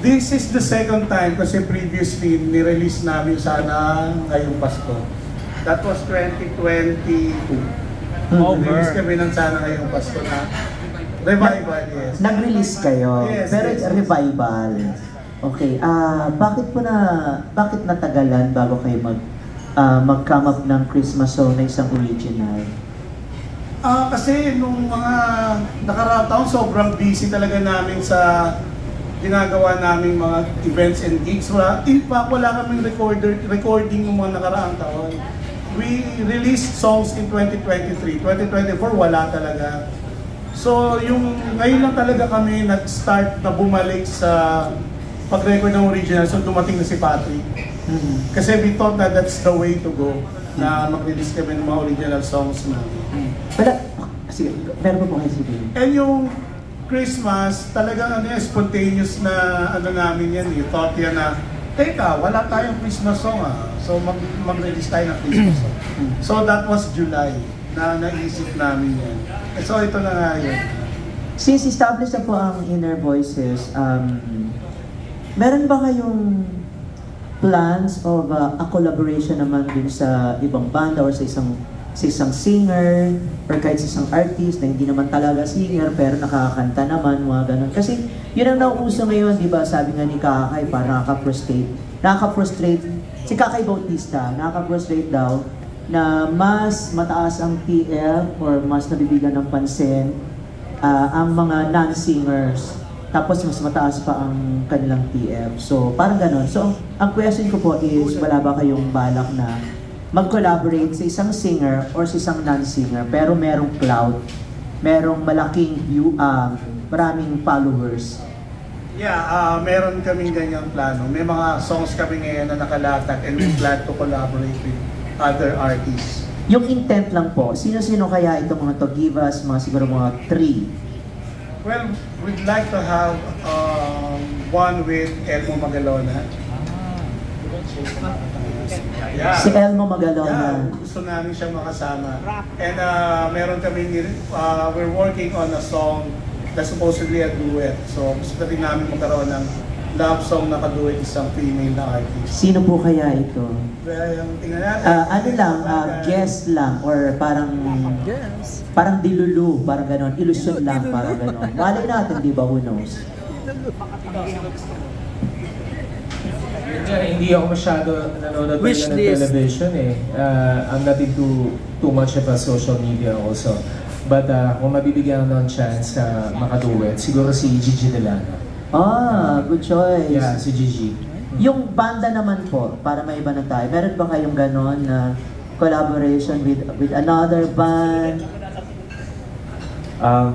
This is the second time kasi previously nirelease namin sana ngayong Pasko. That was 2022. Nirelease kami ng sana ngayong Pasko na revival, yes. Nag-release kayo, Yes, pero yes. revival. Okay, bakit natagalan bago kayo mag-come up ng Christmas song na isang original? Kasi nung mga nakaraang taon, sobrang busy talaga namin sa ginagawa naming mga events and gigs. In fact, wala kaming recording ng mga nakaraang taon. We released songs in 2023. 2024, wala talaga. So, ngayon lang talaga kami nag-start na bumalik sa pag-record ng original. So, dumating na si Patrick. Kasi we thought that that's the way to go, na mag-release kami ng mga original songs na. Sige, meron po kayo sige. And yung Christmas, talagang spontaneous na namin yan. You thought yan na, teka, wala tayong Christmas song So mag-release tayo ng Christmas song. So that was July na naisip namin yan. So ito na nga yun. Since established na po ang Inner Voices, meron ba kayong plans of a collaboration naman din sa ibang banda or sa isang singer or kahit sa isang artist na hindi naman talaga singer pero nakakanta naman, mga ganun. Kasi yun ang nauuso ngayon, di ba? Sabi nga ni Kakay, parang nakaka-frustrate, si Kakay Bautista, nakaka-frustrate daw na mas mataas ang TL or mas nabibigyan ng pansin ang mga non-singers. Tapos mas mataas pa ang kanilang TF. So parang ganun. So ang question ko po is, wala ba kayong balak na mag-collaborate sa isang singer or sa isang non-singer pero merong clout, merong malaking view, maraming followers? Yeah, meron kaming ganyang plano. May mga songs kami ngayon na nakalatag and we plan to collaborate with other artists. Yung intent lang po, sino-sino kaya itong mga to? Give us siguro mga 3. Well, we'd like to have one with Elmo Magalona. Yeah. Si Elmo Magalona. Yeah, gusto namin siyang makasama. And meron kami, we're working on a song that's supposedly a duet. So gusto rin namin magkaroon ng love song na kaduet isang female na artist. Sino po kaya ito? Well, tingnan natin. Guess lang or parang dilulu, parang ganon, illusion lang, parang ganon. Malay natin, di ba, who knows? Hindi ako masyado nanonood ng television I'm not into too much of a social media also. But kung mabibigyan ng chance makaduet, siguro si Gigi Delano. Good choice. Yeah, si Gigi. Yung banda naman po, para may iba na tayo, meron ba kayong ganon na collaboration with another band?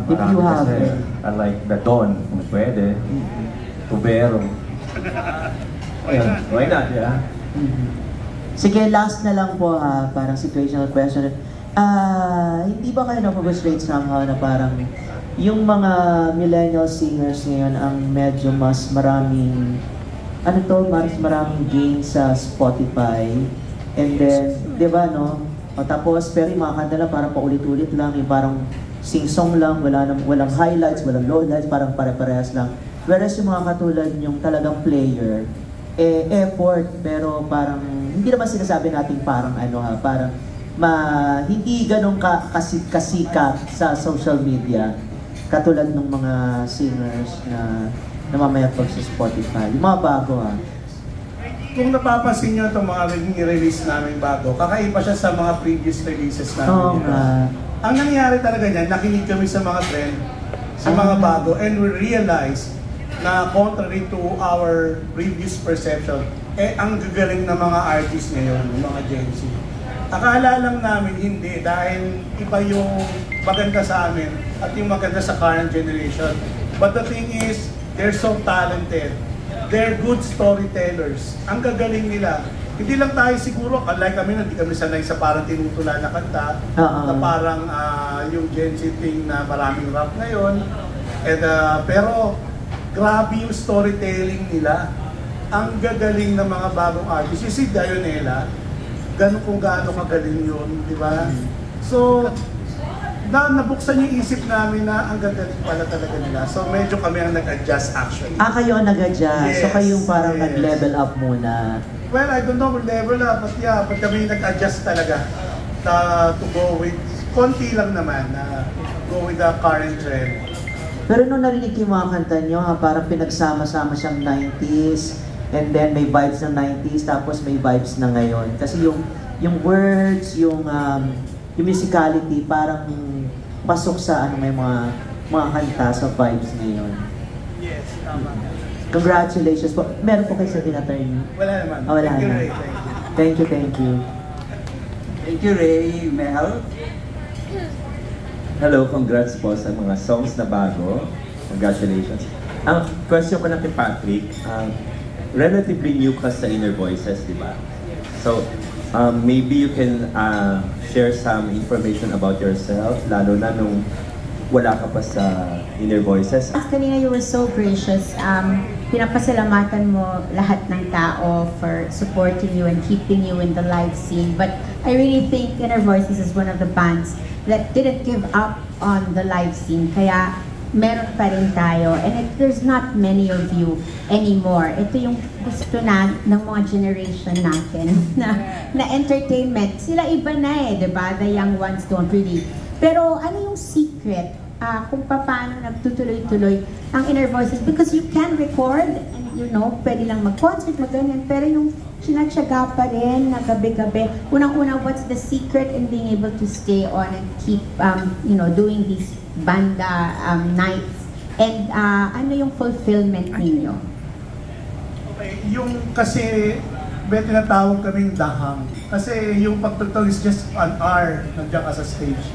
If you have it. I like The Dawn, kung pwede. Tubero. Why not, yeah? Sige, last na lang po parang situational question. Hindi ba kayo na-frustrate somehow na parang yung mga millennial singers ngayon ang medyo mas maraming mas maraming gain sa Spotify and then, di ba, no? Tapos, pero yung mga kanta lang parang paulit-ulit lang, yung parang sing-song lang, walang highlights, walang lowlights, parang pare-parehas lang. Whereas yung mga katulad yung talagang player, effort, pero parang, hindi naman sinasabi natin parang parang hindi ganun kasikat sa social media katulad ng mga singers na namamayagpag sa Spotify. Yung mga bago Kung napapansin nyo itong mga release namin bago, kakaiba siya sa mga previous releases namin. Ang nangyari talaga niyan, nakinig kami sa mga trend, sa mga bago, and we realized na contrary to our previous perception, ang gagaling ng mga artists ngayon, ng mga Gen Z. Akala lang namin hindi dahil iba yung maganda sa amin at yung maganda sa current generation. But the thing is, they're so talented. They're good storytellers. Ang gagaling nila. Hindi lang tayo siguro, like kami, hindi kami sanay sa parang tinutula na kanta, na parang yung Gen Z thing na maraming rap ngayon. And, pero, grabe yung storytelling nila. Ang gagaling ng mga bagong artists. You see Dionela, gaano kagaling yun, di ba? So, nabuksan yung isip namin na ang gagaling pala talaga nila. So medyo kami ang nag-adjust actually. Kayo ang nag-adjust. So Yes, kayong parang yes. nag-level up muna. Well, I don't know kung level up, but yeah, but kami nag-adjust talaga to go with, konti lang naman na go with the current trend. Pero nung narinig yung mga kanta nyo, parang pinagsama-sama siyang 90s, and then may vibes ng 90s, tapos may vibes na ngayon. Kasi yung words, yung musicality, parang pasok sa may mga kanta sa vibes ngayon. Yes, tama. Congratulations po. Meron po kayo sa attorney? Wala naman. Wala Thank you, na. Ray. Thank you, thank you. Thank you, Ray. Mel? Hello, congrats po sa mga songs na bago. Congratulations. Ang question ko lang kay Patrick, relatively new ka sa Inner Voices, di ba? So, maybe you can share some information about yourself, lalo na nung wala ka pa sa Inner Voices. Kanina you were so gracious. Pinapasalamatan mo lahat ng tao for supporting you and keeping you in the live scene. But I really think Inner Voices is one of the bands that didn't give up on the live scene. Kaya meron pa rin tayo. And there's not many of you anymore. Ito yung gusto ng mga generation natin na entertainment. Sila iba na di ba? The young ones don't really. Pero ano yung secret kung paano nagtutuloy-tuloy ang Inner Voices? Because you can record and pwede lang mag-concert, mag-ganyan, pero yung sinatsaga pa rin na gabi-gabi. Unang-una, what's the secret in being able to stay on and keep, doing these banda nights? And ano yung fulfillment ninyo? Okay, yung kasi may tinatawag kaming dahang. Kasi yung pagtugtog is just an hour nandiyan ka sa stage.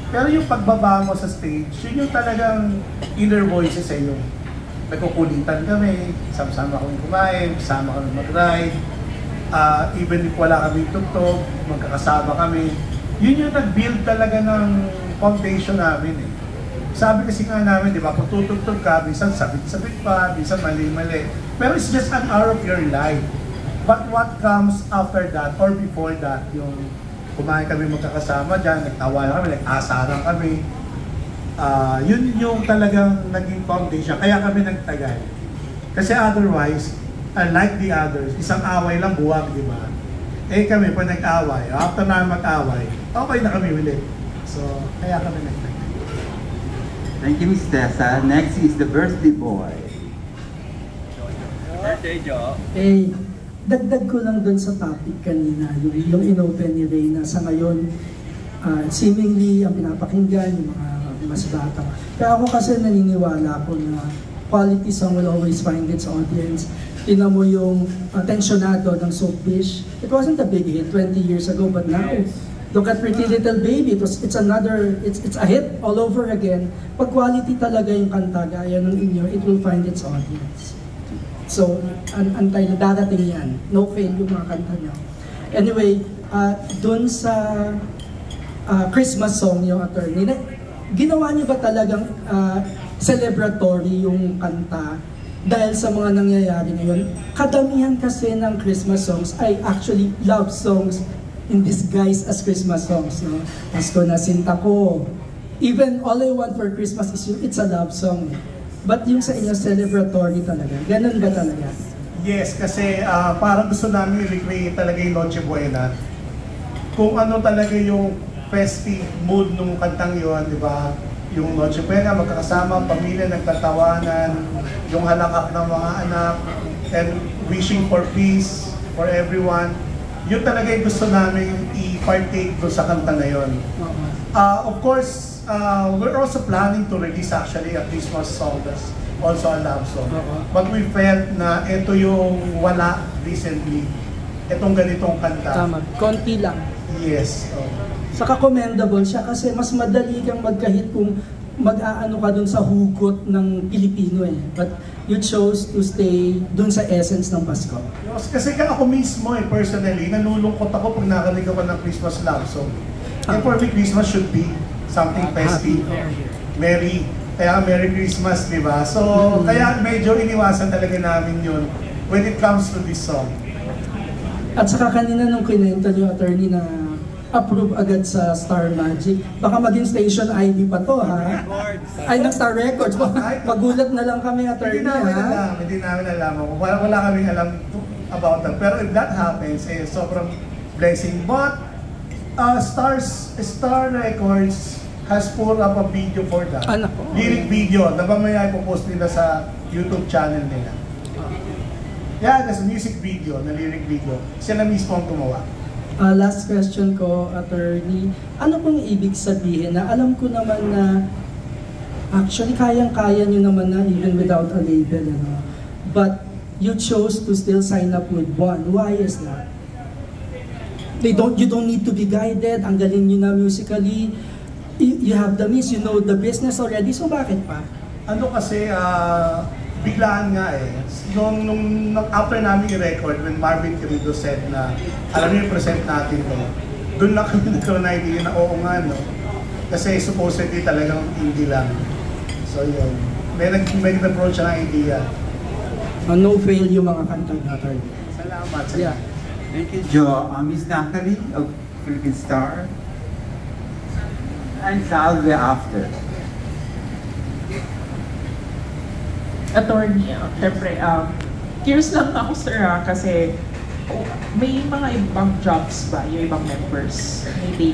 Pero yung pagbaba mo sa stage, yun yung talagang inner voices yung nagkukulitan kami, sama-sama kami kumain, sama kami mag-ride, even if wala kami tugtog, magkakasama kami. Yun yung nag-build talaga ng foundation namin eh. Sabi kasi nga namin, di ba, kung tutugtog ka, minsan sabit-sabit pa, minsan mali-mali. Pero it's just an hour of your life. But what comes after that or before that, yung kumain kami magkakasama dyan, nagtawanan kami, nag-asaran kami. Yun yung talagang naging foundation, kaya kami nagtagal. Kasi otherwise, unlike the others, isang away lang buwag, di ba? Eh kami, pag nag-away, after na mag-away, okay na kami ulit. So, kaya kami nagtagal. Thank you, Miss Tessa. Next is the birthday boy. Birthday, Joe. Dagdag ko lang dun sa topic kanina, yung in-open ni Ray na sa ngayon, seemingly ang pinapakinggan yung mga mas bata. Pero ako kasi naniniwala ko na quality song will always find its audience. Tingnan mo yung tensionado ng Soapfish. It wasn't a big hit 20 years ago, but now, look at Pretty Little Baby. It's a hit all over again. Pag quality talaga yung kanta, gaya ng inyo, it will find its audience. So, antay na darating yan. No fail yung mga kanta niya. Anyway, dun sa Christmas song yung attorney, ginawa niyo ba talagang celebratory yung kanta dahil sa mga nangyayari ngayon? Kadamihan kasi ng Christmas songs ay actually love songs in disguise as Christmas songs. No? Pasko na sinta ko. Even All I Want for Christmas is it's a love song. But yung sa inyo, celebratory talaga. Ganun ba talaga? Yes, kasi parang gusto namin i-recreate talaga yung Noche Buena. Kung ano talaga yung festive mood ng kantang yun, di ba? Yung Noche Buena, magkakasama, pamilya, nagtatawanan, yung halakak ng mga anak, and wishing for peace for everyone. Yun talaga yung gusto namin i-partake doon sa kanta na yun. Of course, we're also planning to release actually a Christmas song that's also a love song. But we felt na ito yung wala recently. Itong ganitong kanta. Tama, konti lang. Yes. Saka commendable siya kasi mas madali kang magkahit kung mag-aano ka dun sa hugot ng Pilipino eh. But you chose to stay dun sa essence ng Pasko. Yes, kasi ako mismo personally, nanulungkot ako pag nakarinig ako ng Christmas love song. And for me, Christmas should be something festive, merry, kaya Merry Christmas, di ba? So, kaya medyo iniwasan talaga namin yun when it comes to this song. At saka kanina nung kinento niyo, attorney, na approve agad sa Star Magic. Baka maging station ID pa to, ha? Ay, ng-Star Records. Magulat na lang kami, attorney, ha? Hindi namin alam. Wala kaming alam about that. Pero if that happens, sobrang blessing. But, Star Records has pulled up a video for that. Lyric video. Na mamaya ipopost nila sa YouTube channel nila. Yeah, that's a music video, na lyric video. Sila mismo ang gumawa. Last question ko, attorney. Ano pong ibig sabihin na alam ko naman na actually kayang-kaya nyo naman na even without a label, ano? But you chose to still sign up with one. Why is that? You don't need to be guided. Ang galing nyo na musically. You have the means, you know the business already. So bakit pa? Ano kasi, biglaan nga nung after namin i-record, when Marvin Querido said na alam niyo i-present natin to, doon na kami nagkaroon na idea na oo nga, no? Kasi supposedly talagang indie lang. So yun, may nag-approach siya ng idea. No fail yung mga kanta natin. Salamat. Yeah. Thank you, Joe. Miss Natalie of Philippine Star. And Salve after. Attorney, syempre, curious lang ako sir kasi may mga ibang jobs ba, yung ibang members, may